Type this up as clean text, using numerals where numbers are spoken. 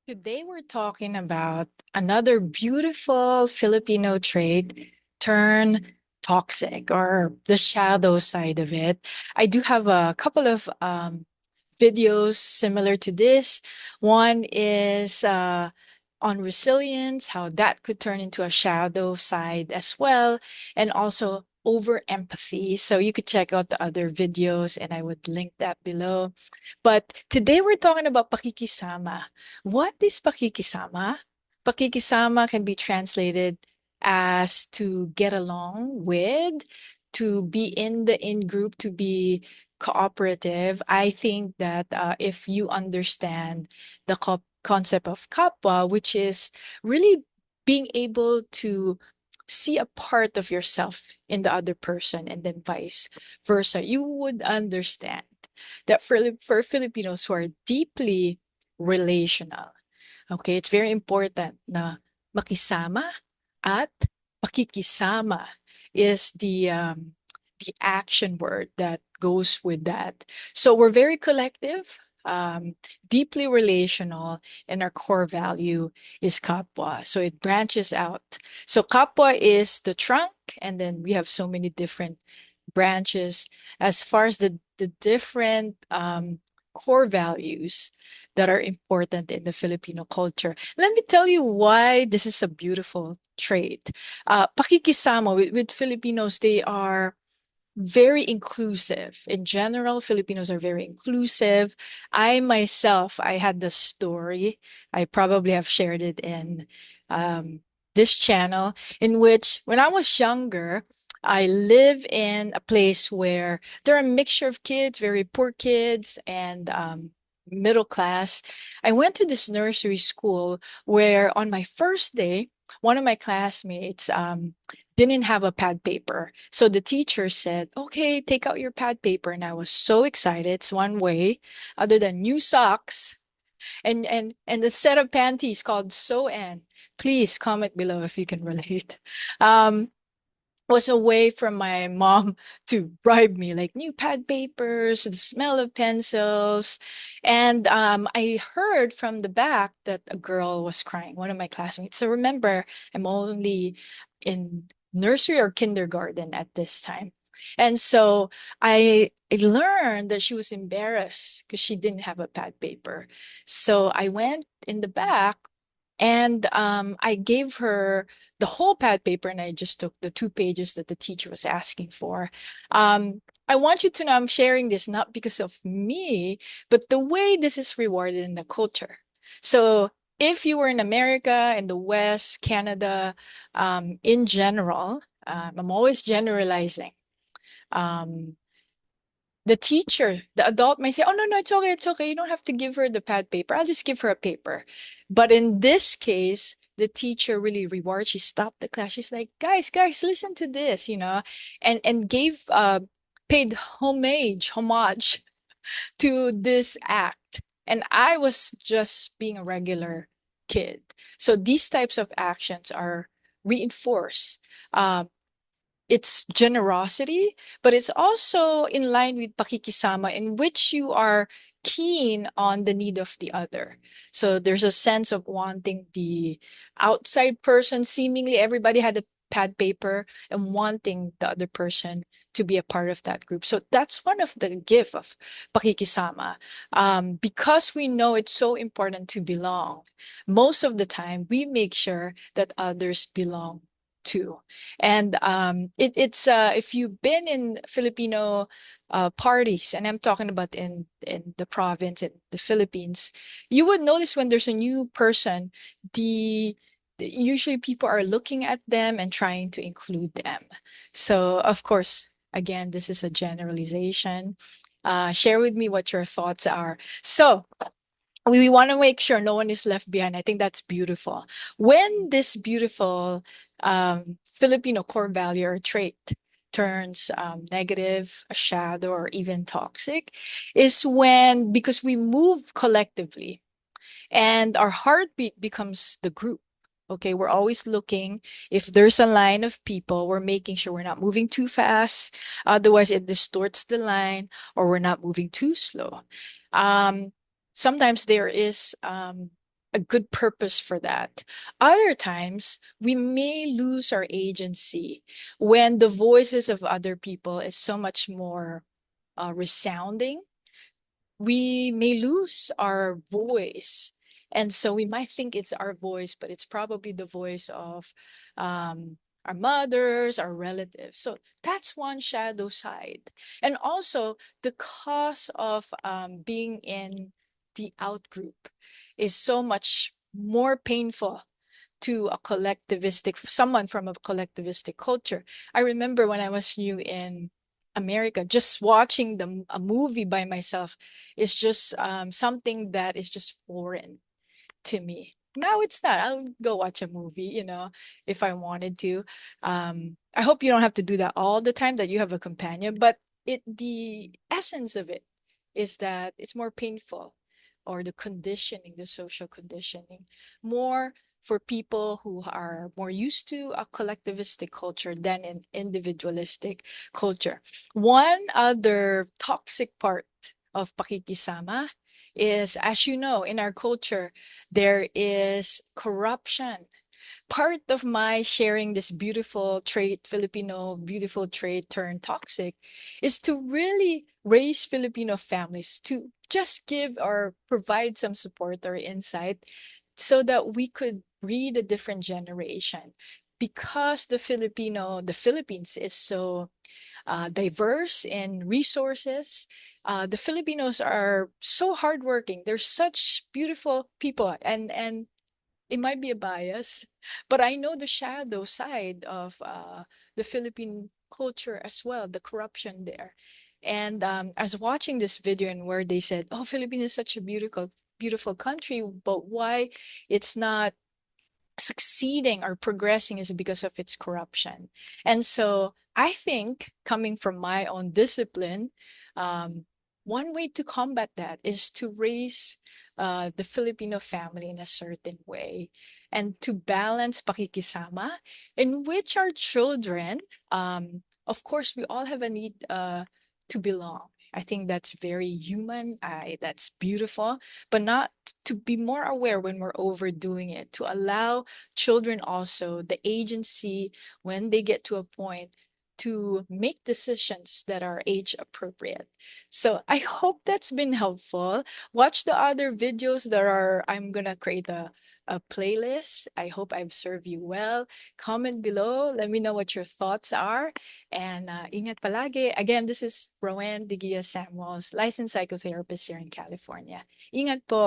Today we're talking about another beautiful Filipino trait turn toxic or the shadow side of it. I do have a couple of videos similar to this. One is on resilience, how that could turn into a shadow side as well, and also over empathy. So you could check out the other videos and I would link that below. But today we're talking about pakikisama. What is pakikisama? Pakikisama can be translated as to get along with, to be in the in group, to be cooperative. I think that if you understand the concept of kapwa, which is really being able to see a part of yourself in the other person and then vice versa, you would understand that for Filipinos who are deeply relational, okay, it's very important na makisama at pakikisama is the action word that goes with that. So we're very collective, deeply relational, and our core value is kapwa. So it branches out. So kapwa is the trunk, and then we have so many different branches as far as the different core values that are important in the Filipino culture. Let me tell you why this is a beautiful trait. Pakikisama with Filipinos, they are very inclusive. In general, Filipinos are very inclusive. I myself, I had the story. I probably have shared it in this channel, in which when I was younger, I live in a place where there are a mixture of kids, very poor kids and middle class. I went to this nursery school where on my first day, one of my classmates didn't have a pad paper. So the teacher said, okay, take out your pad paper. And I was so excited. It's one way, other than new socks and the set of panties called Sew-Ann. Please comment below if you can relate. Um, was a way from my mom to bribe me, like new pad papers, the smell of pencils. And I heard from the back that a girl was crying, one of my classmates. So remember, I'm only in nursery or kindergarten at this time. And so I learned that she was embarrassed because she didn't have a pad paper. So I went in the back and I gave her the whole pad paper and I just took the 2 pages that the teacher was asking for. I want you to know I'm sharing this not because of me, but the way this is rewarded in the culture. So if you were in America, in the West, Canada, in general, I'm always generalizing. Um, the teacher, the adult might say, oh, no, no, it's okay, it's okay. You don't have to give her the pad paper. I'll just give her a paper. But in this case, the teacher really rewards. She stopped the class. She's like, guys, listen to this, and gave paid homage to this act. And I was just being a regular kid. So these types of actions are reinforced. It's generosity, but it's also in line with pakikisama, in which you are keen on the need of the other. So there's a sense of wanting the outside person. Seemingly everybody had a pad paper and wanting the other person to be a part of that group. So that's one of the gift of pakikisama. Because we know it's so important to belong, most of the time we make sure that others belong too. And it's if you've been in Filipino parties, and I'm talking about in the province in the Philippines, you would notice when there's a new person, usually people are looking at them and trying to include them. So of course, again, this is a generalization. Share with me what your thoughts are. So we want to make sure no one is left behind. I think that's beautiful. When this beautiful Filipino core value or trait turns negative, a shadow, or even toxic, is when, because we move collectively and our heartbeat becomes the group. Okay, we're always looking if there's a line of people, we're making sure we're not moving too fast. Otherwise, it distorts the line, or we're not moving too slow. Um, Sometimes there is a good purpose for that. Other times, we may lose our agency when the voices of other people is so much more resounding. We may lose our voice. And so we might think it's our voice, but it's probably the voice of our mothers, our relatives. So that's one shadow side. And also, the cause of being in the out group is so much more painful to a collectivistic, someone from a collectivistic culture. I remember when I was new in America, just watching a movie by myself is just something that is just foreign to me. Now it's not. I'll go watch a movie, if I wanted to. I hope you don't have to do that all the time, that you have a companion, but the essence of it is that it's more painful, or the conditioning, the social conditioning, more for people who are more used to a collectivistic culture than an individualistic culture. One other toxic part of pakikisama is, as you know, in our culture, there is corruption. Part of my sharing this beautiful trait, Filipino beautiful trait turned toxic, is to really raise Filipino families, to just give or provide some support or insight so that we could read a different generation. Because the Philippines is so diverse in resources. The Filipinos are so hardworking. They're such beautiful people, and it might be a bias, but I know the shadow side of the Philippine culture as well, the corruption there. And I was watching this video and where they said, "Oh, Philippines is such a beautiful country, but why it's not succeeding or progressing is because of its corruption." And so I think, coming from my own discipline, um, one way to combat that is to raise the Filipino family in a certain way and to balance pakikisama, in which our children, of course, we all have a need to belong. I think that's very human. That's beautiful, but not to be more aware when we're overdoing it, to allow children also the agency when they get to a point to make decisions that are age appropriate. So I hope that's been helpful. Watch the other videos I'm gonna create a playlist. I hope I've served you well. Comment below. Let me know what your thoughts are. And ingat palagi. Again, this is Roanne Samuels, licensed psychotherapist here in California. Ingat po.